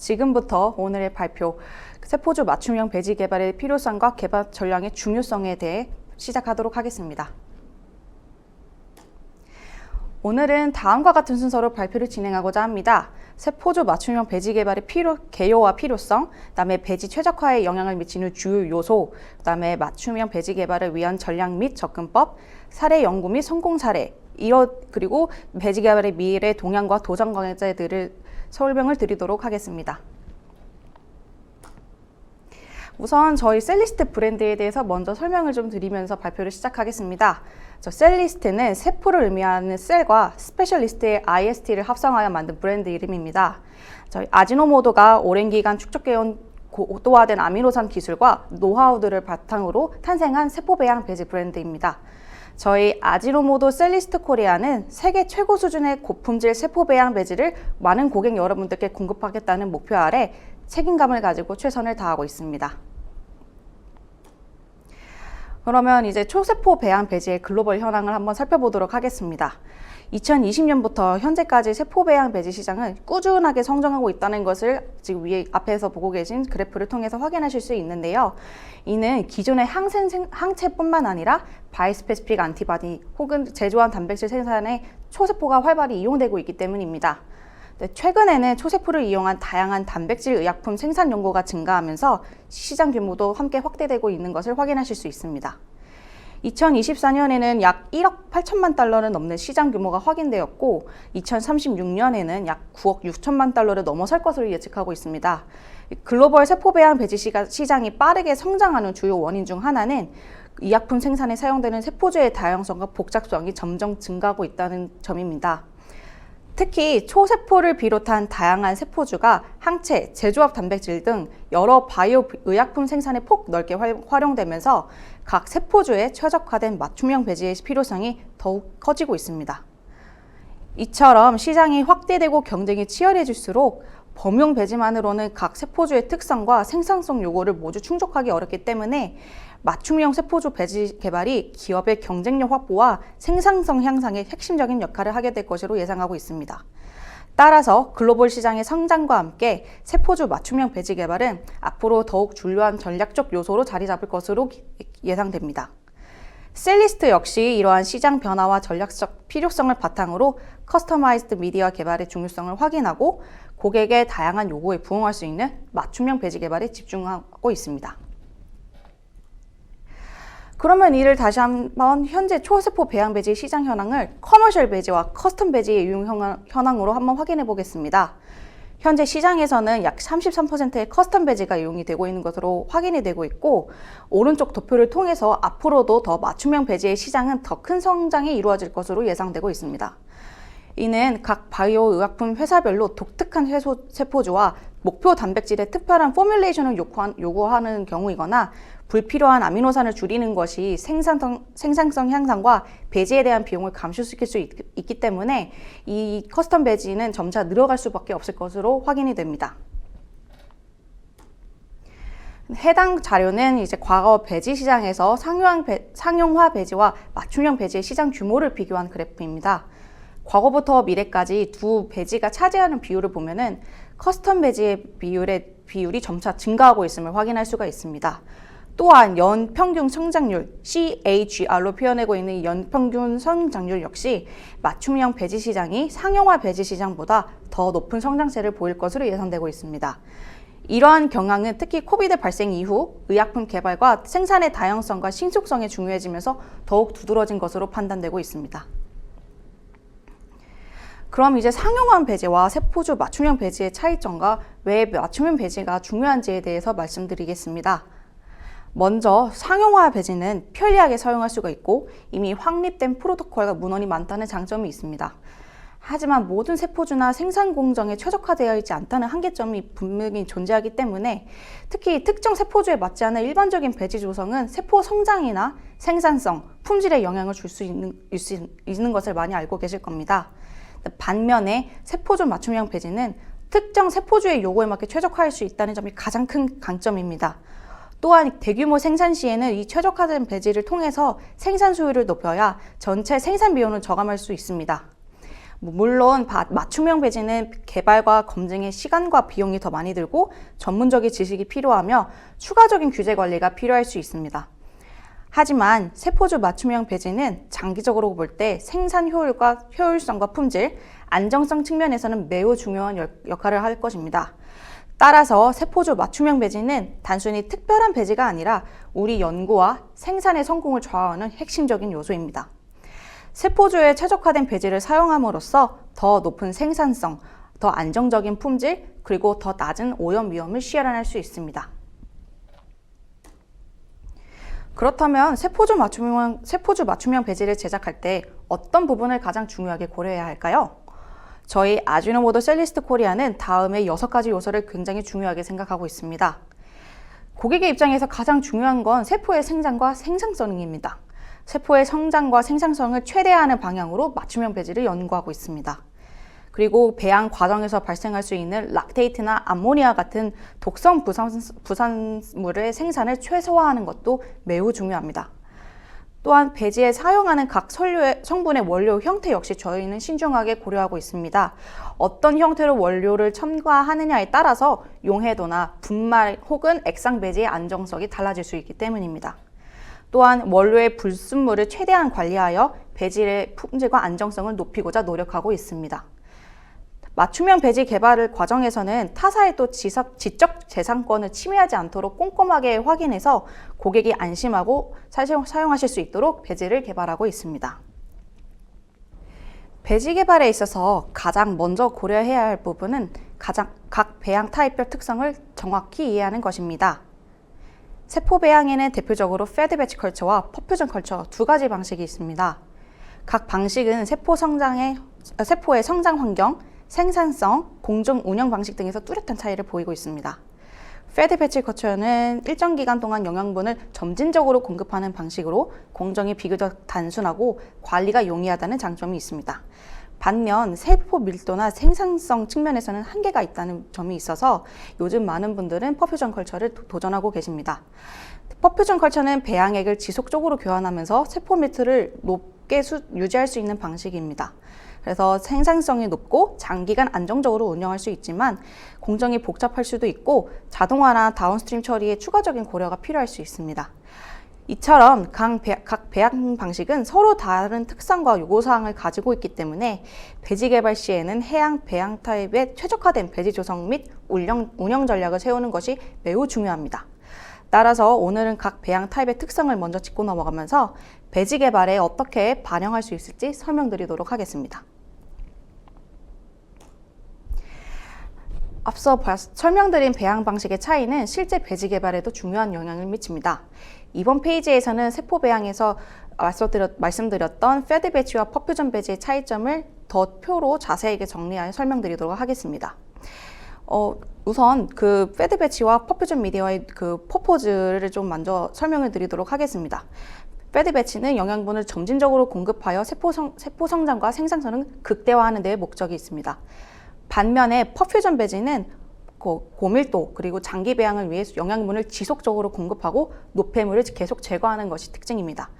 지금부터 오늘의 발표, 세포주 맞춤형 배지 개발의 필요성과 개발 전략의 중요성에 대해 시작하도록 하겠습니다. 오늘은 다음과 같은 순서로 발표를 진행하고자 합니다. 세포주 맞춤형 배지 개발의 개요와 필요성, 그다음에 배지 최적화에 영향을 미치는 주요 요소, 그다음에 맞춤형 배지 개발을 위한 전략 및 접근법, 사례 연구 및 성공 사례, 그리고 배지 개발의 미래 동향과 도전 과제들을 설명을 드리도록 하겠습니다. 우선 저희 셀리스트 브랜드에 대해서 먼저 설명을 좀 드리면서 발표를 시작하겠습니다. 셀리스트는 세포를 의미하는 셀과 스페셜리스트의 IST를 합성하여 만든 브랜드 이름입니다. 저희 아지노모토가 오랜 기간 축적해온 고도화된 아미노산 기술과 노하우들을 바탕으로 탄생한 세포 배양 배지 브랜드입니다. 저희 아지노모토 셀리스트 코리아는 세계 최고 수준의 고품질 세포 배양 배지를 많은 고객 여러분들께 공급하겠다는 목표 아래 책임감을 가지고 최선을 다하고 있습니다. 그러면 이제 초세포 배양 배지의 글로벌 현황을 한번 살펴보도록 하겠습니다. 2020년부터 현재까지 세포 배양 배지 시장은 꾸준하게 성장하고 있다는 것을 지금 위에 앞에서 보고 계신 그래프를 통해서 확인하실 수 있는데요. 이는 기존의 항체뿐만 아니라 바이스페시픽 안티바디 혹은 제조한 단백질 생산에 초세포가 활발히 이용되고 있기 때문입니다. 최근에는 초세포를 이용한 다양한 단백질 의약품 생산 연구가 증가하면서 시장 규모도 함께 확대되고 있는 것을 확인하실 수 있습니다. 2024년에는 약 1억 8천만 달러를 넘는 시장 규모가 확인되었고 2036년에는 약 9억 6천만 달러를 넘어설 것으로 예측하고 있습니다. 글로벌 세포 배양 배지 시장이 빠르게 성장하는 주요 원인 중 하나는 의약품 생산에 사용되는 세포주의 다양성과 복잡성이 점점 증가하고 있다는 점입니다. 특히 초세포를 비롯한 다양한 세포주가 항체, 제조합 단백질 등 여러 바이오 의약품 생산에 폭 넓게 활용되면서 각 세포주에 최적화된 맞춤형 배지의 필요성이 더욱 커지고 있습니다. 이처럼 시장이 확대되고 경쟁이 치열해질수록 범용 배지만으로는 각 세포주의 특성과 생산성 요구를 모두 충족하기 어렵기 때문에 맞춤형 세포주 배지 개발이 기업의 경쟁력 확보와 생산성 향상에 핵심적인 역할을 하게 될 것으로 예상하고 있습니다. 따라서 글로벌 시장의 성장과 함께 세포주 맞춤형 배지 개발은 앞으로 더욱 중요한 전략적 요소로 자리 잡을 것으로 예상됩니다. 셀리스트 역시 이러한 시장 변화와 전략적 필요성을 바탕으로 커스터마이즈드 미디어 개발의 중요성을 확인하고 고객의 다양한 요구에 부응할 수 있는 맞춤형 배지 개발에 집중하고 있습니다. 그러면 이를 다시 한번 현재 초세포 배양 배지 시장 현황을 커머셜 배지와 커스텀 배지의 유용 현황으로 한번 확인해 보겠습니다. 현재 시장에서는 약 33%의 커스텀 배지가 이용이 되고 있는 것으로 확인이 되고 있고 오른쪽 도표를 통해서 앞으로도 더 맞춤형 배지의 시장은 더 큰 성장이 이루어질 것으로 예상되고 있습니다. 이는 각 바이오 의약품 회사별로 독특한 세포주와 목표 단백질의 특별한 포뮬레이션을 요구하는 경우이거나 불필요한 아미노산을 줄이는 것이 생산성 향상과 배지에 대한 비용을 감소시킬 수 있기 때문에 이 커스텀 배지는 점차 늘어갈 수밖에 없을 것으로 확인이 됩니다. 해당 자료는 이제 과거 배지 시장에서 상용화 배지와 맞춤형 배지의 시장 규모를 비교한 그래프입니다. 과거부터 미래까지 두 배지가 차지하는 비율을 보면은 커스텀 배지의 비율이 점차 증가하고 있음을 확인할 수가 있습니다. 또한 연평균 성장률 CAGR로 표현하고 있는 연평균 성장률 역시 맞춤형 배지 시장이 상용화 배지 시장보다 더 높은 성장세를 보일 것으로 예상되고 있습니다. 이러한 경향은 특히 코비드 발생 이후 의약품 개발과 생산의 다양성과 신속성이 중요해지면서 더욱 두드러진 것으로 판단되고 있습니다. 그럼 이제 상용화 배지와 세포주 맞춤형 배지의 차이점과 왜 맞춤형 배지가 중요한지에 대해서 말씀드리겠습니다. 먼저 상용화 배지는 편리하게 사용할 수가 있고 이미 확립된 프로토콜과 문헌이 많다는 장점이 있습니다. 하지만 모든 세포주나 생산 공정에 최적화되어 있지 않다는 한계점이 분명히 존재하기 때문에 특히 특정 세포주에 맞지 않은 일반적인 배지 조성은 세포 성장이나 생산성, 품질에 영향을 줄 수 있는 것을 많이 알고 계실 겁니다. 반면에 세포주 맞춤형 배지는 특정 세포주의 요구에 맞게 최적화할 수 있다는 점이 가장 큰 강점입니다. 또한 대규모 생산 시에는 이 최적화된 배지를 통해서 생산 수율을 높여야 전체 생산 비용을 저감할 수 있습니다. 물론 맞춤형 배지는 개발과 검증에 시간과 비용이 더 많이 들고 전문적인 지식이 필요하며 추가적인 규제 관리가 필요할 수 있습니다. 하지만 세포주 맞춤형 배지는 장기적으로 볼 때 생산 효율과 효율성과 품질, 안정성 측면에서는 매우 중요한 역할을 할 것입니다. 따라서 세포주 맞춤형 배지는 단순히 특별한 배지가 아니라 우리 연구와 생산의 성공을 좌우하는 핵심적인 요소입니다. 세포주에 최적화된 배지를 사용함으로써 더 높은 생산성, 더 안정적인 품질, 그리고 더 낮은 오염 위험을 실현할 수 있습니다. 그렇다면 세포주 맞춤형 배지를 제작할 때 어떤 부분을 가장 중요하게 고려해야 할까요? 저희 아지노모토 셀리스트 코리아는 다음의 6가지 요소를 굉장히 중요하게 생각하고 있습니다. 고객의 입장에서 가장 중요한 건 세포의 생장과 생산성입니다. 세포의 성장과 생산성을 최대화하는 방향으로 맞춤형 배지를 연구하고 있습니다. 그리고 배양 과정에서 발생할 수 있는 락테이트나 암모니아 같은 독성 부산물의 생산을 최소화하는 것도 매우 중요합니다. 또한 배지에 사용하는 각 성분의 원료 형태 역시 저희는 신중하게 고려하고 있습니다. 어떤 형태로 원료를 첨가하느냐에 따라서 용해도나 분말 혹은 액상 배지의 안정성이 달라질 수 있기 때문입니다. 또한 원료의 불순물을 최대한 관리하여 배지의 품질과 안정성을 높이고자 노력하고 있습니다. 맞춤형 배지 개발 과정에서는 타사의 또 지적 재산권을 침해하지 않도록 꼼꼼하게 확인해서 고객이 안심하고 사용하실 수 있도록 배지를 개발하고 있습니다. 배지 개발에 있어서 가장 먼저 고려해야 할 부분은 각 배양 타입별 특성을 정확히 이해하는 것입니다. 세포 배양에는 대표적으로 패드 배치 컬처와 퍼퓨전 컬처 2가지 방식이 있습니다. 각 방식은 세포의 성장 환경, 생산성, 공정 운영 방식 등에서 뚜렷한 차이를 보이고 있습니다. 패드 배치 컬처는 일정 기간 동안 영양분을 점진적으로 공급하는 방식으로 공정이 비교적 단순하고 관리가 용이하다는 장점이 있습니다. 반면 세포 밀도나 생산성 측면에서는 한계가 있다는 점이 있어서 요즘 많은 분들은 퍼퓨전 컬처를 도전하고 계십니다. 퍼퓨전 컬처는 배양액을 지속적으로 교환하면서 세포 밀도를 높게 유지할 수 있는 방식입니다. 그래서 생산성이 높고 장기간 안정적으로 운영할 수 있지만 공정이 복잡할 수도 있고 자동화나 다운스트림 처리에 추가적인 고려가 필요할 수 있습니다. 이처럼 각 배양 방식은 서로 다른 특성과 요구사항을 가지고 있기 때문에 배지 개발 시에는 해양 배양 타입에 최적화된 배지 조성 및 운영 전략을 세우는 것이 매우 중요합니다. 따라서 오늘은 각 배양 타입의 특성을 먼저 짚고 넘어가면서 배지 개발에 어떻게 반영할 수 있을지 설명드리도록 하겠습니다. 앞서 설명드린 배양 방식의 차이는 실제 배지 개발에도 중요한 영향을 미칩니다. 이번 페이지에서는 세포 배양에서 말씀드렸던 패드 배지와 퍼퓨전 배지의 차이점을 더 표로 자세하게 정리하여 설명드리도록 하겠습니다. 우선 그 패드 배치와 퍼퓨전 미디어의 그 퍼포즈를 좀 먼저 설명을 드리도록 하겠습니다. 패드 배치는 영양분을 점진적으로 공급하여 세포 성장과 생산성을 극대화하는 데 목적이 있습니다. 반면에 퍼퓨전 배지는 고밀도 그리고 장기 배양을 위해 영양분을 지속적으로 공급하고 노폐물을 계속 제거하는 것이 특징입니다.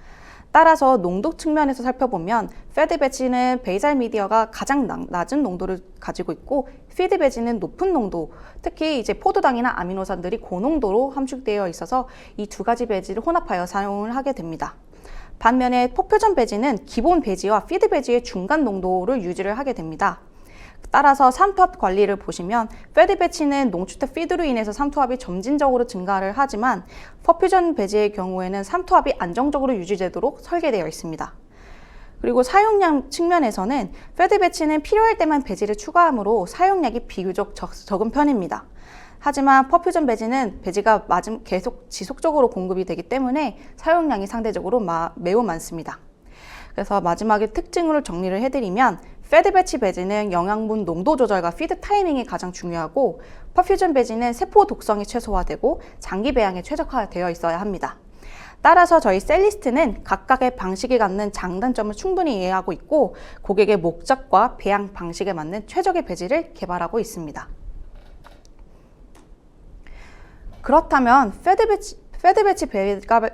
따라서 농도 측면에서 살펴보면 패드 배지는 베이살 미디어가 가장 낮은 농도를 가지고 있고 피드 배지는 높은 농도, 특히 이제 포도당이나 아미노산들이 고농도로 함축되어 있어서 이 2가지 배지를 혼합하여 사용을 하게 됩니다. 반면에 퍼퓨전 배지는 기본 배지와 피드 배지의 중간 농도를 유지를 하게 됩니다. 따라서 삼투압 관리를 보시면 패드 배치는 농축된 피드로 인해서 삼투압이 점진적으로 증가를 하지만 퍼퓨전 배지의 경우에는 삼투압이 안정적으로 유지되도록 설계되어 있습니다. 그리고 사용량 측면에서는 패드 배치는 필요할 때만 배지를 추가하므로 사용량이 비교적 적은 편입니다. 하지만 퍼퓨전 배지는 배지가 계속 지속적으로 공급이 되기 때문에 사용량이 상대적으로 매우 많습니다. 그래서 마지막에 특징으로 정리를 해드리면 패드 배치 배지는 영양분 농도 조절과 피드 타이밍이 가장 중요하고 퍼퓨전 배지는 세포 독성이 최소화되고 장기 배양에 최적화되어 있어야 합니다. 따라서 저희 셀리스트는 각각의 방식이 갖는 장단점을 충분히 이해하고 있고 고객의 목적과 배양 방식에 맞는 최적의 배지를 개발하고 있습니다. 그렇다면 패드 배치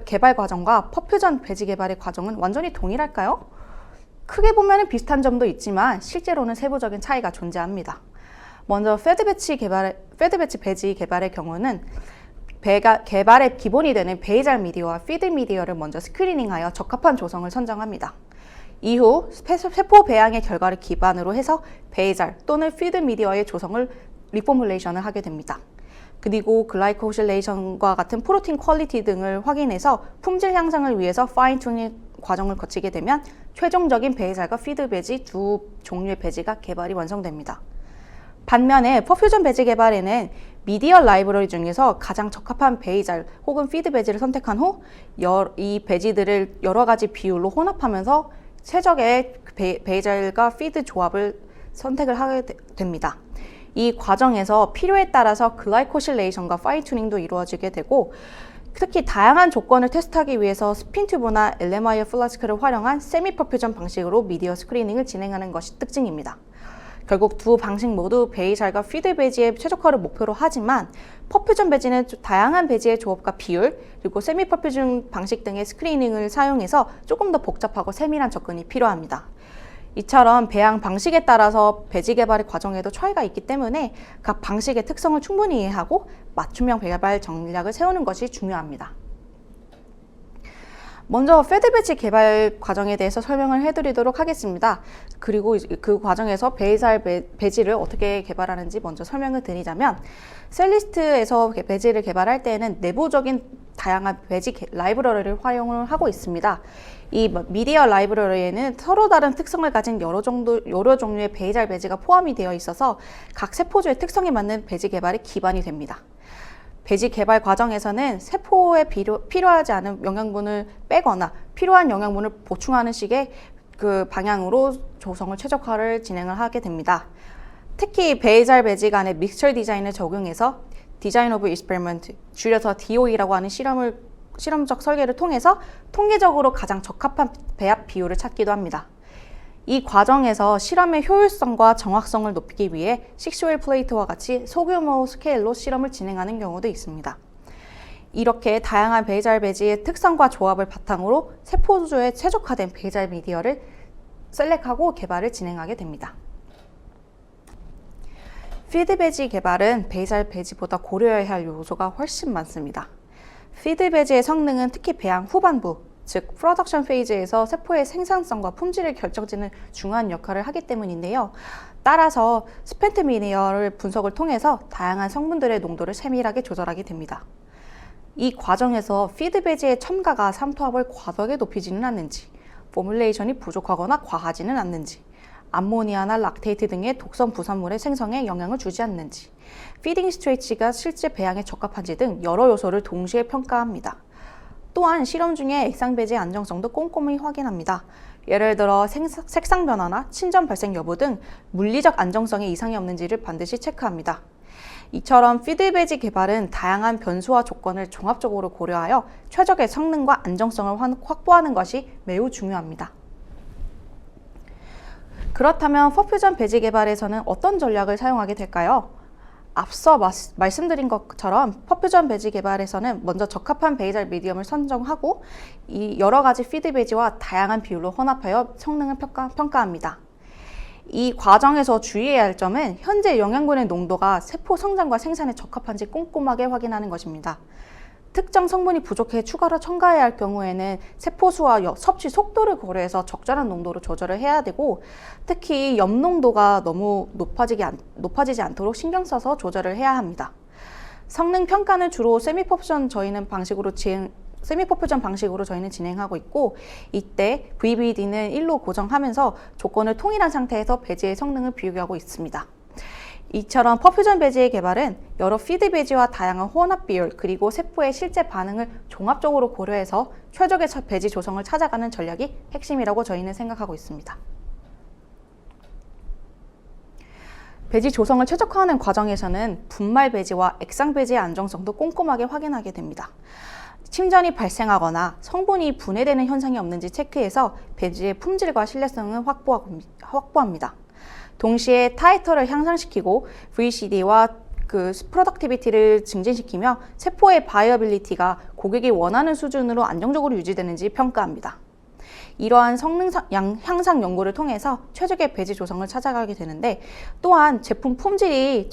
개발 과정과 퍼퓨전 배지 개발의 과정은 완전히 동일할까요? 크게 보면 비슷한 점도 있지만 실제로는 세부적인 차이가 존재합니다. 먼저 패드 배치 배지 개발의 경우는 개발의 기본이 되는 베이잘 미디어와 피드 미디어를 먼저 스크리닝하여 적합한 조성을 선정합니다. 이후 세포 배양의 결과를 기반으로 해서 베이잘 또는 피드 미디어의 조성을 리포뮬레이션을 하게 됩니다. 그리고 글라이코실레이션과 같은 프로틴 퀄리티 등을 확인해서 품질 향상을 위해서 파인 튜닝 과정을 거치게 되면 최종적인 베이잘과 피드 배지 두 종류의 배지가 개발이 완성됩니다. 반면에 퍼퓨전 배지 개발에는 미디어 라이브러리 중에서 가장 적합한 베이잘 혹은 피드 배지를 선택한 후 이 배지들을 여러 가지 비율로 혼합하면서 최적의 베이잘과 피드 조합을 선택을 하게 됩니다. 이 과정에서 필요에 따라서 글라이코실레이션과 파인 튜닝도 이루어지게 되고, 특히 다양한 조건을 테스트하기 위해서 스핀튜브나 LMIR 플라스크를 활용한 세미 퍼퓨전 방식으로 미디어 스크리닝을 진행하는 것이 특징입니다. 결국 두 방식 모두 베이잘과 피드 배지의 최적화를 목표로 하지만 퍼퓨전 배지는 다양한 배지의 조합과 비율, 그리고 세미 퍼퓨전 방식 등의 스크리닝을 사용해서 조금 더 복잡하고 세밀한 접근이 필요합니다. 이처럼 배양 방식에 따라서 배지 개발의 과정에도 차이가 있기 때문에 각 방식의 특성을 충분히 이해하고 맞춤형 개발 전략을 세우는 것이 중요합니다. 먼저 패드 배지 개발 과정에 대해서 설명을 해드리도록 하겠습니다. 그리고 그 과정에서 베이잘 배지를 어떻게 개발하는지 먼저 설명을 드리자면, 셀리스트에서 배지를 개발할 때에는 내부적인 다양한 배지 라이브러리를 활용을 하고 있습니다. 이 미디어 라이브러리에는 서로 다른 특성을 가진 여러 종류의 베이잘 배지가 포함이 되어 있어서 각 세포주의 특성에 맞는 배지 개발이 기반이 됩니다. 배지 개발 과정에서는 세포에 필요하지 않은 영양분을 빼거나 필요한 영양분을 보충하는 식의 그 방향으로 조성을 최적화를 진행을 하게 됩니다. 특히 베이잘 배지 간의 믹스처 디자인을 적용해서 디자인 오브 익스페리먼트, 줄여서 DOE라고 하는 실험적 설계를 통해서 통계적으로 가장 적합한 배합 비율을 찾기도 합니다. 이 과정에서 실험의 효율성과 정확성을 높이기 위해 6웰 플레이트와 같이 소규모 스케일로 실험을 진행하는 경우도 있습니다. 이렇게 다양한 베이잘 배지의 특성과 조합을 바탕으로 세포주에 최적화된 베이잘 미디어를 셀렉하고 개발을 진행하게 됩니다. 피드 배지 개발은 베이잘 배지보다 고려해야 할 요소가 훨씬 많습니다. 피드 배지의 성능은 특히 배양 후반부, 즉 프로덕션 페이지에서 세포의 생산성과 품질을 결정짓는 중요한 역할을 하기 때문인데요. 따라서 스펜트 미디어를 분석을 통해서 다양한 성분들의 농도를 세밀하게 조절하게 됩니다. 이 과정에서 피드 배지의 첨가가 삼투압을 과도하게 높이지는 않는지, 포뮬레이션이 부족하거나 과하지는 않는지, 암모니아나 락테이트 등의 독성 부산물의 생성에 영향을 주지 않는지, 피딩 스트레치가 실제 배양에 적합한지 등 여러 요소를 동시에 평가합니다. 또한 실험 중에 액상 배지의 안정성도 꼼꼼히 확인합니다. 예를 들어 색상 변화나 침전 발생 여부 등 물리적 안정성에 이상이 없는지를 반드시 체크합니다. 이처럼 피드 배지 개발은 다양한 변수와 조건을 종합적으로 고려하여 최적의 성능과 안정성을 확보하는 것이 매우 중요합니다. 그렇다면 퍼퓨전 배지 개발에서는 어떤 전략을 사용하게 될까요? 앞서 말씀드린 것처럼 퍼퓨전 배지 개발에서는 먼저 적합한 베이잘 미디엄을 선정하고 이 여러 가지 피드 배지와 다양한 비율로 혼합하여 성능을 평가합니다. 이 과정에서 주의해야 할 점은 현재 영양분의 농도가 세포 성장과 생산에 적합한지 꼼꼼하게 확인하는 것입니다. 특정 성분이 부족해 추가로 첨가해야 할 경우에는 세포 수와 섭취 속도를 고려해서 적절한 농도로 조절을 해야 되고, 특히 염 농도가 너무 높아지지 않도록 신경 써서 조절을 해야 합니다. 성능 평가는 주로 세미 퍼퓨전 방식으로 저희는 진행하고 있고, 이때 VBD는 1로 고정하면서 조건을 통일한 상태에서 배지의 성능을 비교하고 있습니다. 이처럼 퍼퓨전 배지의 개발은 여러 피드 배지와 다양한 혼합 비율, 그리고 세포의 실제 반응을 종합적으로 고려해서 최적의 배지 조성을 찾아가는 전략이 핵심이라고 저희는 생각하고 있습니다. 배지 조성을 최적화하는 과정에서는 분말 배지와 액상 배지의 안정성도 꼼꼼하게 확인하게 됩니다. 침전이 발생하거나 성분이 분해되는 현상이 없는지 체크해서 배지의 품질과 신뢰성을 확보합니다. 동시에 타이터를 향상시키고 VCD와 프로덕티비티를 증진시키며 세포의 바이어빌리티가 고객이 원하는 수준으로 안정적으로 유지되는지 평가합니다. 이러한 성능 향상 연구를 통해서 최적의 배지 조성을 찾아가게 되는데, 또한 제품 품질이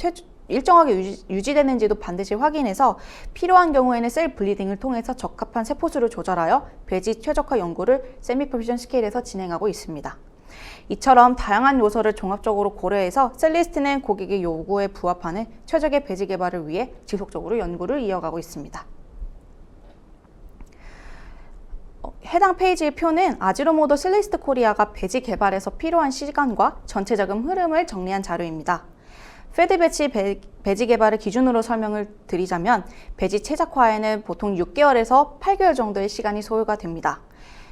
일정하게 유지되는지도 반드시 확인해서 필요한 경우에는 셀 블리딩을 통해서 적합한 세포수를 조절하여 배지 최적화 연구를 세미프로피션 스케일에서 진행하고 있습니다. 이처럼 다양한 요소를 종합적으로 고려해서 셀리스트는 고객의 요구에 부합하는 최적의 배지 개발을 위해 지속적으로 연구를 이어가고 있습니다. 해당 페이지의 표는 아지노모토 셀리스트 코리아가 배지 개발에서 필요한 시간과 전체적인 흐름을 정리한 자료입니다. 패드 배지 개발을 기준으로 설명을 드리자면 배지 제작화에는 보통 6개월에서 8개월 정도의 시간이 소요가 됩니다.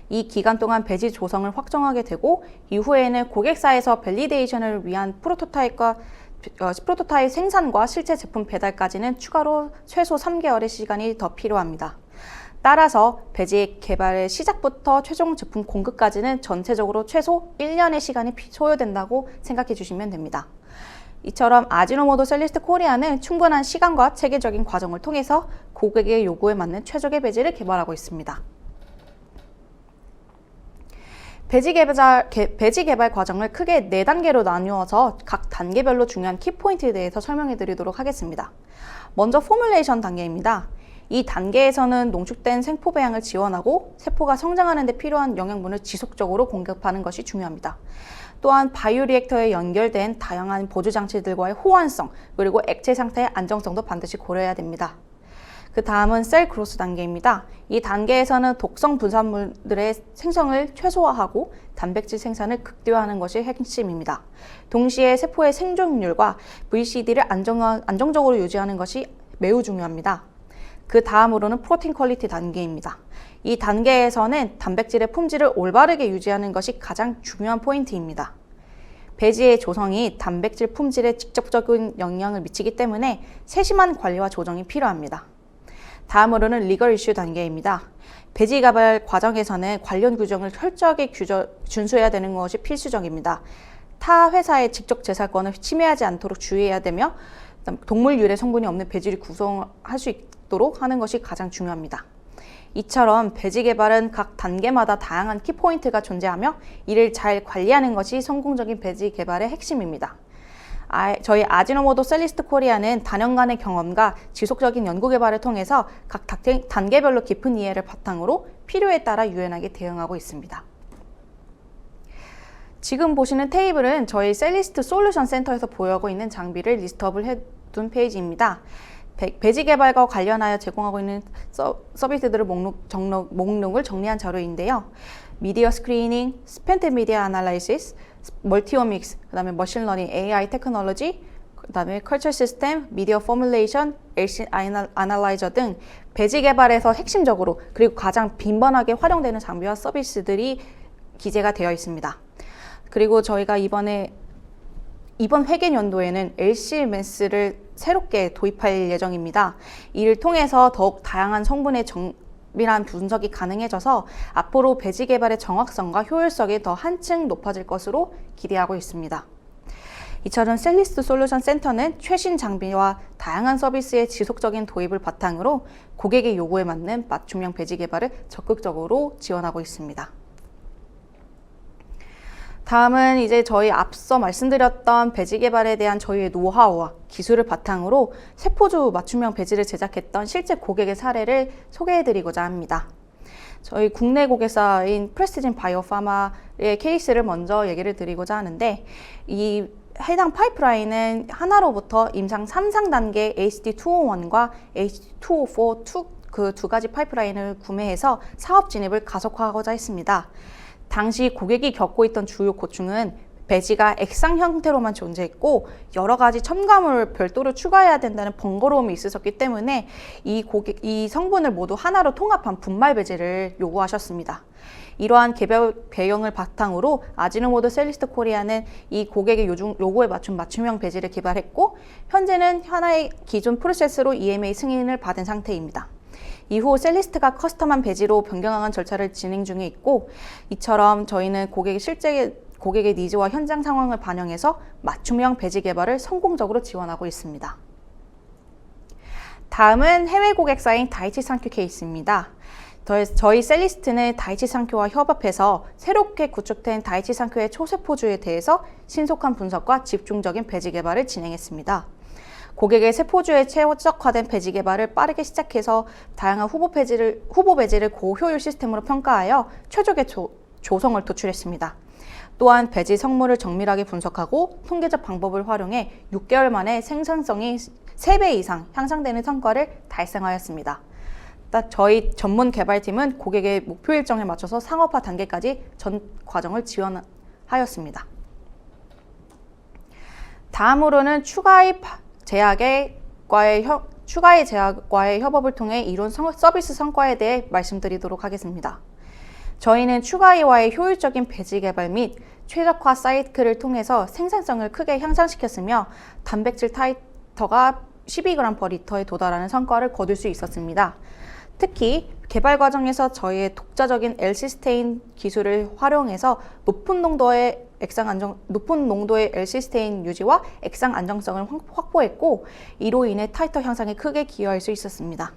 이 기간 동안 배지 조성을 확정하게 되고 이후에는 고객사에서 밸리데이션을 위한 프로토타입 생산과 실제 제품 배달까지는 추가로 최소 3개월의 시간이 더 필요합니다. 따라서 배지 개발의 시작부터 최종 제품 공급까지는 전체적으로 최소 1년의 시간이 소요된다고 생각해 주시면 됩니다. 이처럼 아지노모토 셀리스트 코리아는 충분한 시간과 체계적인 과정을 통해서 고객의 요구에 맞는 최적의 배지를 개발하고 있습니다. 배지 개발 과정을 크게 4단계로 나누어서 각 단계별로 중요한 키포인트에 대해서 설명해 드리도록 하겠습니다. 먼저 포뮬레이션 단계입니다. 이 단계에서는 농축된 생포 배양을 지원하고 세포가 성장하는 데 필요한 영양분을 지속적으로 공급하는 것이 중요합니다. 또한 바이오리액터에 연결된 다양한 보조 장치들과의 호환성, 그리고 액체 상태의 안정성도 반드시 고려해야 됩니다. 그 다음은 셀 그로스 단계입니다. 이 단계에서는 독성 분산물들의 생성을 최소화하고 단백질 생산을 극대화하는 것이 핵심입니다. 동시에 세포의 생존율과 VCD를 안정적으로 유지하는 것이 매우 중요합니다. 그 다음으로는 프로틴 퀄리티 단계입니다. 이 단계에서는 단백질의 품질을 올바르게 유지하는 것이 가장 중요한 포인트입니다. 배지의 조성이 단백질 품질에 직접적인 영향을 미치기 때문에 세심한 관리와 조정이 필요합니다. 다음으로는 리걸 이슈 단계입니다. 배지 개발 과정에서는 관련 규정을 철저하게 준수해야 되는 것이 필수적입니다. 타 회사의 직접 재산권을 침해하지 않도록 주의해야 되며 동물 유래 성분이 없는 배지를 구성할 수 있도록 하는 것이 가장 중요합니다. 이처럼 배지 개발은 각 단계마다 다양한 키포인트가 존재하며 이를 잘 관리하는 것이 성공적인 배지 개발의 핵심입니다. 저희 아지노모토 셀리스트 코리아는 다년간의 경험과 지속적인 연구 개발을 통해서 각 단계별로 깊은 이해를 바탕으로 필요에 따라 유연하게 대응하고 있습니다. 지금 보시는 테이블은 저희 셀리스트 솔루션 센터에서 보유하고 있는 장비를 리스트업을 해둔 페이지입니다. 배지 개발과 관련하여 제공하고 있는 서비스들을 목록을 정리한 자료인데요. 미디어 스크리닝, 스펜트 미디어 아날라이시스, 멀티오믹스, 그 다음에 머신러닝, AI 테크놀로지, 그 다음에 컬처 시스템, 미디어 포뮬레이션, LC 아날라이저 등 배지 개발에서 핵심적으로 그리고 가장 빈번하게 활용되는 장비와 서비스들이 기재가 되어 있습니다. 그리고 저희가 이번 회계 연도에는 LC-MES를 새롭게 도입할 예정입니다. 이를 통해서 더욱 다양한 성분의 정밀한 분석이 가능해져서 앞으로 배지 개발의 정확성과 효율성이 더 한층 높아질 것으로 기대하고 있습니다. 이처럼 셀리스트 솔루션 센터는 최신 장비와 다양한 서비스의 지속적인 도입을 바탕으로 고객의 요구에 맞는 맞춤형 배지 개발을 적극적으로 지원하고 있습니다. 다음은 이제 저희 앞서 말씀드렸던 배지 개발에 대한 저희의 노하우와 기술을 바탕으로 세포주 맞춤형 배지를 제작했던 실제 고객의 사례를 소개해드리고자 합니다. 저희 국내 고객사인 프레스티진 바이오파마의 케이스를 먼저 얘기를 드리고자 하는데, 이 해당 파이프라인은 하나로부터 임상 3상 단계 HT201과 HT204 그 두 가지 파이프라인을 구매해서 사업 진입을 가속화하고자 했습니다. 당시 고객이 겪고 있던 주요 고충은 배지가 액상 형태로만 존재했고 여러 가지 첨가물을 별도로 추가해야 된다는 번거로움이 있으셨기 때문에 이 성분을 모두 하나로 통합한 분말 배지를 요구하셨습니다. 이러한 개별 배경을 바탕으로 아지노모토 셀리스트 코리아는 이 고객의 요구에 맞춘 맞춤형 배지를 개발했고, 현재는 하나의 기존 프로세스로 EMA 승인을 받은 상태입니다. 이후 셀리스트가 커스텀한 배지로 변경하는 절차를 진행 중에 있고, 이처럼 저희는 고객의 니즈와 현장 상황을 반영해서 맞춤형 배지 개발을 성공적으로 지원하고 있습니다. 다음은 해외 고객사인 다이치 산큐 케이스입니다. 저희 셀리스트는 다이치 상큐와 협업해서 새롭게 구축된 다이치 상큐의 초세포주에 대해서 신속한 분석과 집중적인 배지 개발을 진행했습니다. 고객의 세포주에 최적화된 배지 개발을 빠르게 시작해서 다양한 후보 배지를 고효율 시스템으로 평가하여 최적의 조성을 도출했습니다. 또한 배지 성물을 정밀하게 분석하고 통계적 방법을 활용해 6개월 만에 생산성이 3배 이상 향상되는 성과를 달성하였습니다. 저희 전문 개발팀은 고객의 목표 일정에 맞춰서 상업화 단계까지 전 과정을 지원하였습니다. 다음으로는 추가의 제약과의 협업을 통해 이룬 서비스 성과에 대해 말씀드리도록 하겠습니다. 저희는 추가이와의 효율적인 배지 개발 및 최적화 사이클을 통해서 생산성을 크게 향상시켰으며 단백질 타이터가 12g/L에 도달하는 성과를 거둘 수 있었습니다. 특히 개발 과정에서 저희의 독자적인 L-시스테인 기술을 활용해서 높은 농도의 L-시스테인 유지와 액상 안정성을 확보했고, 이로 인해 타이터 향상에 크게 기여할 수 있었습니다.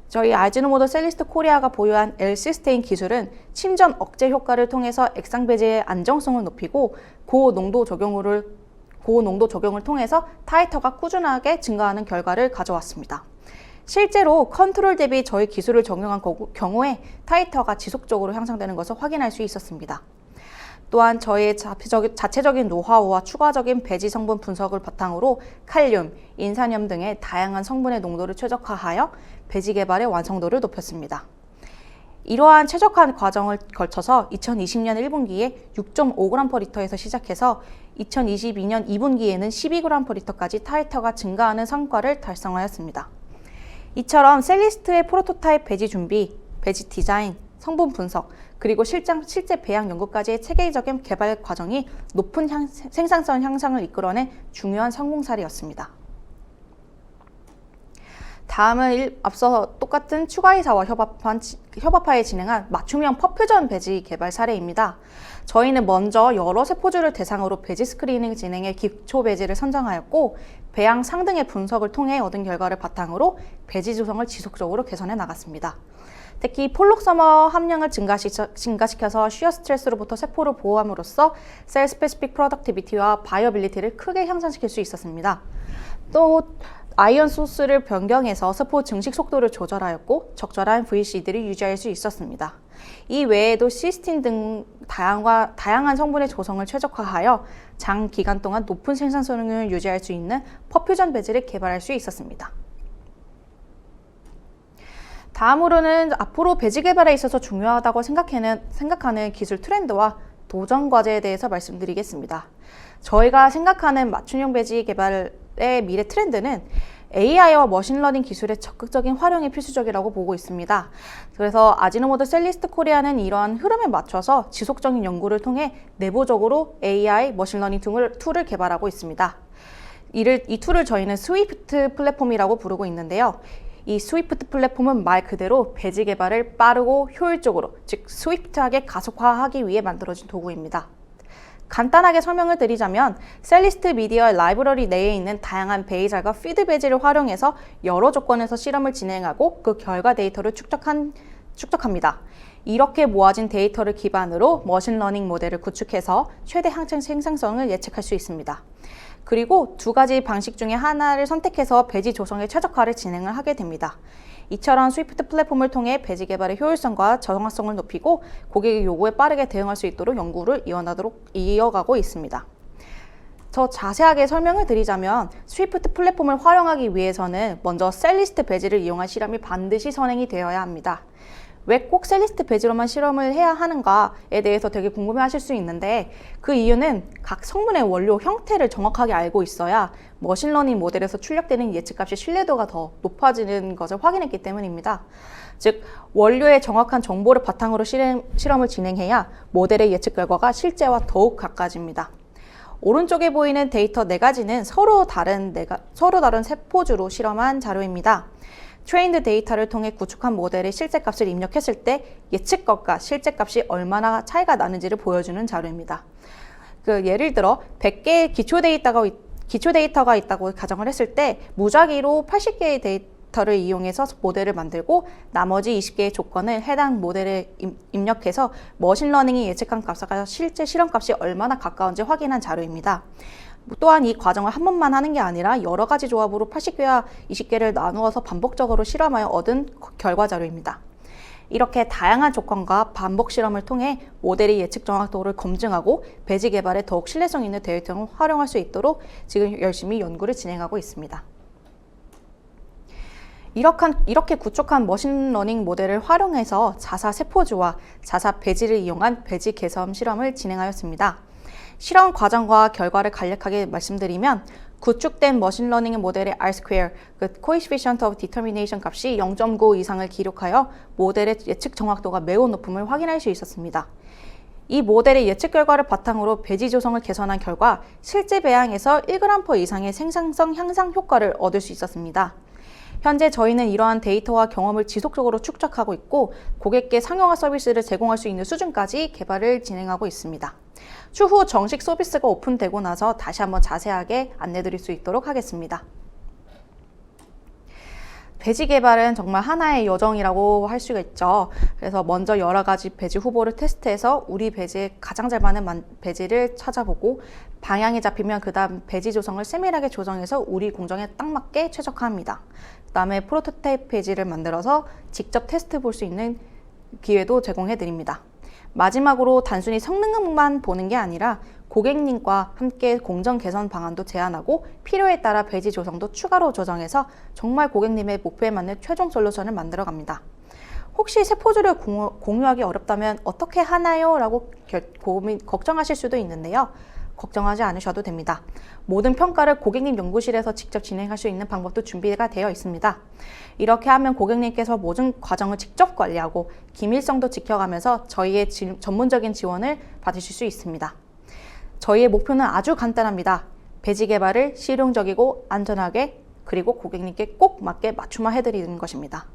저희 아지노모토 셀리스트 코리아가 보유한 L-시스테인 기술은 침전 억제 효과를 통해서 액상 배지의 안정성을 높이고 고농도 적용을 통해서 타이터가 꾸준하게 증가하는 결과를 가져왔습니다. 실제로 컨트롤 대비 저희 기술을 적용한 경우에 타이터가 지속적으로 향상되는 것을 확인할 수 있었습니다. 또한 저희의 자체적인 노하우와 추가적인 배지 성분 분석을 바탕으로 칼륨, 인산염 등의 다양한 성분의 농도를 최적화하여 배지 개발의 완성도를 높였습니다. 이러한 최적화 과정을 거쳐서 2020년 1분기에 6.5g/L에서 시작해서 2022년 2분기에는 12g/L까지 타이터가 증가하는 성과를 달성하였습니다. 이처럼 셀리스트의 프로토타입 배지 준비, 배지 디자인, 성분 분석, 그리고 실제 배양 연구까지의 체계적인 개발 과정이 높은 생산성 향상을 이끌어낸 중요한 성공 사례였습니다. 다음은 앞서 똑같은 추가이사와 협업하에 진행한 맞춤형 퍼퓨전 배지 개발 사례입니다. 저희는 먼저 여러 세포주를 대상으로 배지 스크리닝 진행해 기초 배지를 선정하였고, 배양 상등의 분석을 통해 얻은 결과를 바탕으로 배지 조성을 지속적으로 개선해 나갔습니다. 특히 폴록서머 함량을 증가시켜서 쉬어 스트레스로부터 세포를 보호함으로써 셀 스페시픽 프로덕티비티와 바이어빌리티를 크게 향상시킬 수 있었습니다. 또 아이언 소스를 변경해서 세포 증식 속도를 조절하였고 적절한 VCD를 유지할 수 있었습니다. 이 외에도 시스틴 등 다양한 성분의 조성을 최적화하여 장기간 동안 높은 생산성을 유지할 수 있는 퍼퓨전 배지를 개발할 수 있었습니다. 다음으로는 앞으로 배지 개발에 있어서 중요하다고 생각하는 기술 트렌드와 도전 과제에 대해서 말씀드리겠습니다. 저희가 생각하는 맞춤형 배지 개발의 미래 트렌드는 AI와 머신러닝 기술의 적극적인 활용이 필수적이라고 보고 있습니다. 그래서 아지노모토 셀리스트 코리아는 이러한 흐름에 맞춰서 지속적인 연구를 통해 내부적으로 AI, 머신러닝 툴을 개발하고 있습니다. 이 툴을 저희는 스위프트 플랫폼이라고 부르고 있는데요. 이 스위프트 플랫폼은 말 그대로 배지 개발을 빠르고 효율적으로, 즉 스위프트하게 가속화하기 위해 만들어진 도구입니다. 간단하게 설명을 드리자면 셀리스트 미디어 라이브러리 내에 있는 다양한 베이잘과 피드 배지를 활용해서 여러 조건에서 실험을 진행하고 그 결과 데이터를 축적합니다. 이렇게 모아진 데이터를 기반으로 머신러닝 모델을 구축해서 최대 항상 생산성을 예측할 수 있습니다. 그리고 두 가지 방식 중에 하나를 선택해서 배지 조성의 최적화를 진행을 하게 됩니다. 이처럼 스위프트 플랫폼을 통해 배지 개발의 효율성과 정확성을 높이고 고객의 요구에 빠르게 대응할 수 있도록 연구를 이어가고 있습니다. 더 자세하게 설명을 드리자면 스위프트 플랫폼을 활용하기 위해서는 먼저 셀리스트 배지를 이용한 실험이 반드시 선행이 되어야 합니다. 왜 꼭 셀리스트 배지로만 실험을 해야 하는가에 대해서 되게 궁금해하실 수 있는데, 그 이유는 각 성분의 원료 형태를 정확하게 알고 있어야 머신러닝 모델에서 출력되는 예측값의 신뢰도가 더 높아지는 것을 확인했기 때문입니다. 즉, 원료의 정확한 정보를 바탕으로 실험을 진행해야 모델의 예측 결과가 실제와 더욱 가까워집니다. 오른쪽에 보이는 데이터 4가지는 서로 다른 세포주로 실험한 자료입니다. 트레인드 데이터를 통해 구축한 모델의 실제값을 입력했을 때 예측값과 실제값이 얼마나 차이가 나는지를 보여주는 자료입니다. 예를 들어 100개의 기초 데이터가 있다고 가정을 했을 때 무작위로 80개의 벡터를 이용해서 모델을 만들고 나머지 20개의 조건을 해당 모델에 입력해서 머신러닝이 예측한 값과 실제 실험값이 얼마나 가까운지 확인한 자료입니다. 또한 이 과정을 한 번만 하는 게 아니라 여러 가지 조합으로 80개와 20개를 나누어서 반복적으로 실험하여 얻은 결과 자료입니다. 이렇게 다양한 조건과 반복 실험을 통해 모델의 예측 정확도를 검증하고 배지 개발에 더욱 신뢰성 있는 데이터를 활용할 수 있도록 지금 열심히 연구를 진행하고 있습니다. 이렇게 구축한 머신러닝 모델을 활용해서 자사 세포주와 자사 배지를 이용한 배지 개선 실험을 진행하였습니다. 실험 과정과 결과를 간략하게 말씀드리면 구축된 머신러닝 모델의 R-square, 그 coefficient of determination 값이 0.9 이상을 기록하여 모델의 예측 정확도가 매우 높음을 확인할 수 있었습니다. 이 모델의 예측 결과를 바탕으로 배지 조성을 개선한 결과 실제 배양에서 1g/. 이상의 생산성 향상 효과를 얻을 수 있었습니다. 현재 저희는 이러한 데이터와 경험을 지속적으로 축적하고 있고 고객께 상용화 서비스를 제공할 수 있는 수준까지 개발을 진행하고 있습니다. 추후 정식 서비스가 오픈되고 나서 다시 한번 자세하게 안내드릴 수 있도록 하겠습니다. 배지 개발은 정말 하나의 여정이라고 할 수가 있죠. 그래서 먼저 여러 가지 배지 후보를 테스트해서 우리 배지에 가장 잘 맞는 배지를 찾아보고 방향이 잡히면 그 다음 배지 조성을 세밀하게 조정해서 우리 공정에 딱 맞게 최적화합니다. 그 다음에 프로토타입 배지를 만들어서 직접 테스트 볼 수 있는 기회도 제공해 드립니다. 마지막으로 단순히 성능만 보는 게 아니라 고객님과 함께 공정 개선 방안도 제안하고 필요에 따라 배지 조성도 추가로 조정해서 정말 고객님의 목표에 맞는 최종 솔루션을 만들어 갑니다. 혹시 세포주를 공유하기 어렵다면 어떻게 하나요? 라고 걱정하실 수도 있는데요. 걱정하지 않으셔도 됩니다. 모든 평가를 고객님 연구실에서 직접 진행할 수 있는 방법도 준비가 되어 있습니다. 이렇게 하면 고객님께서 모든 과정을 직접 관리하고 기밀성도 지켜가면서 저희의 전문적인 지원을 받으실 수 있습니다. 저희의 목표는 아주 간단합니다. 배지 개발을 실용적이고 안전하게 그리고 고객님께 꼭 맞게 맞춤화해드리는 것입니다.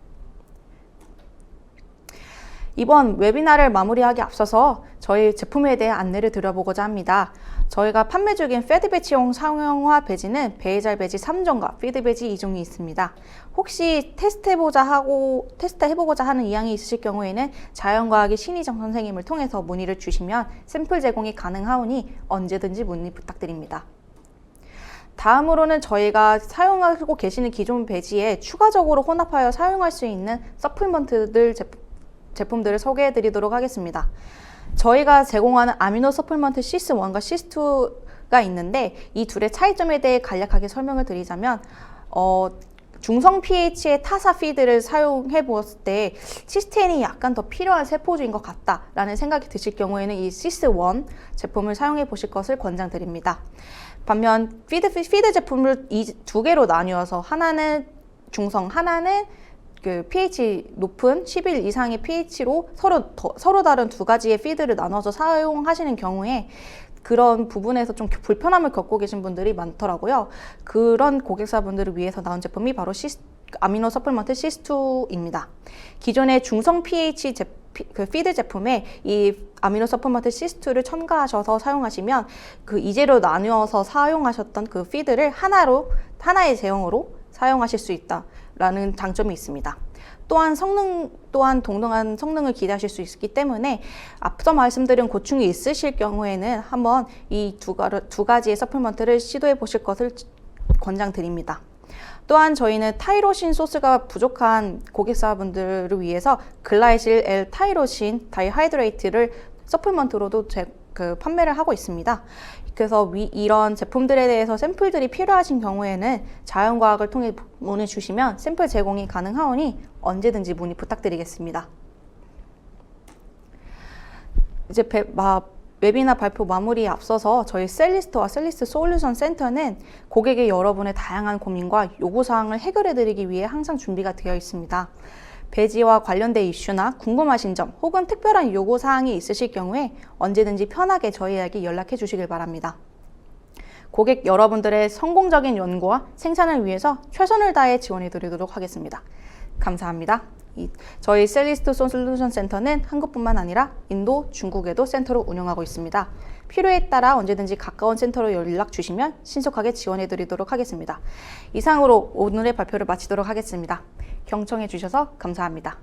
이번 웨비나를 마무리하기 앞서서 저희 제품에 대해 안내를 드려보고자 합니다. 저희가 판매 중인 패드 배지용 상용화 배지는 베이잘 배지 3종과 피드 배지 2종이 있습니다. 혹시 테스트해보고자 하는 의향이 있으실 경우에는 자연과학의 신희정 선생님을 통해서 문의를 주시면 샘플 제공이 가능하오니 언제든지 문의 부탁드립니다. 다음으로는 저희가 사용하고 계시는 기존 배지에 추가적으로 혼합하여 사용할 수 있는 서플먼트들 제품들을 소개해 드리도록 하겠습니다. 저희가 제공하는 아미노 서플먼트 시스1과 시스2가 있는데 이 둘의 차이점에 대해 간략하게 설명을 드리자면 중성 pH의 타사 피드를 사용해 보았을 때 시스테인이 약간 더 필요한 세포주인 것 같다라는 생각이 드실 경우에는 이 시스1 제품을 사용해 보실 것을 권장드립니다. 반면 피드 제품을 두 개로 나뉘어서 하나는 중성, 하나는 그 pH 높은 11 이상의 pH로 서로 다른 두 가지의 피드를 나눠서 사용하시는 경우에 그런 부분에서 좀 불편함을 겪고 계신 분들이 많더라고요. 그런 고객사분들을 위해서 나온 제품이 바로 아미노 서플먼트 시스2입니다. 기존의 중성 pH 그 피드 제품에 이 아미노 서플먼트 시스2를 첨가하셔서 사용하시면 그 이재료 나누어서 사용하셨던 그 피드를 하나의 제형으로 사용하실 수 있다라는 장점이 있습니다. 또한 성능 또한 동등한 성능을 기대하실 수 있기 때문에 앞서 말씀드린 고충이 있으실 경우에는 한번 이 두 가지의 서플먼트를 시도해 보실 것을 권장드립니다. 또한 저희는 타이로신 소스가 부족한 고객사분들을 위해서 글라이실 L 타이로신 다이하이드레이트를 서플먼트로도 판매를 하고 있습니다. 그래서 이런 제품들에 대해서 샘플들이 필요하신 경우에는 자연과학을 통해 문의 주시면 샘플 제공이 가능하오니 언제든지 문의 부탁드리겠습니다. 이제 웨비나 발표 마무리에 앞서서 저희 셀리스트와 셀리스트 솔루션 센터는 고객의 여러분의 다양한 고민과 요구사항을 해결해드리기 위해 항상 준비가 되어 있습니다. 배지와 관련된 이슈나 궁금하신 점 혹은 특별한 요구사항이 있으실 경우에 언제든지 편하게 저희에게 연락해 주시길 바랍니다. 고객 여러분들의 성공적인 연구와 생산을 위해서 최선을 다해 지원해 드리도록 하겠습니다. 감사합니다. 저희 셀리스트 솔루션 센터는 한국뿐만 아니라 인도, 중국에도 센터를 운영하고 있습니다. 필요에 따라 언제든지 가까운 센터로 연락 주시면 신속하게 지원해 드리도록 하겠습니다. 이상으로 오늘의 발표를 마치도록 하겠습니다. 경청해 주셔서 감사합니다.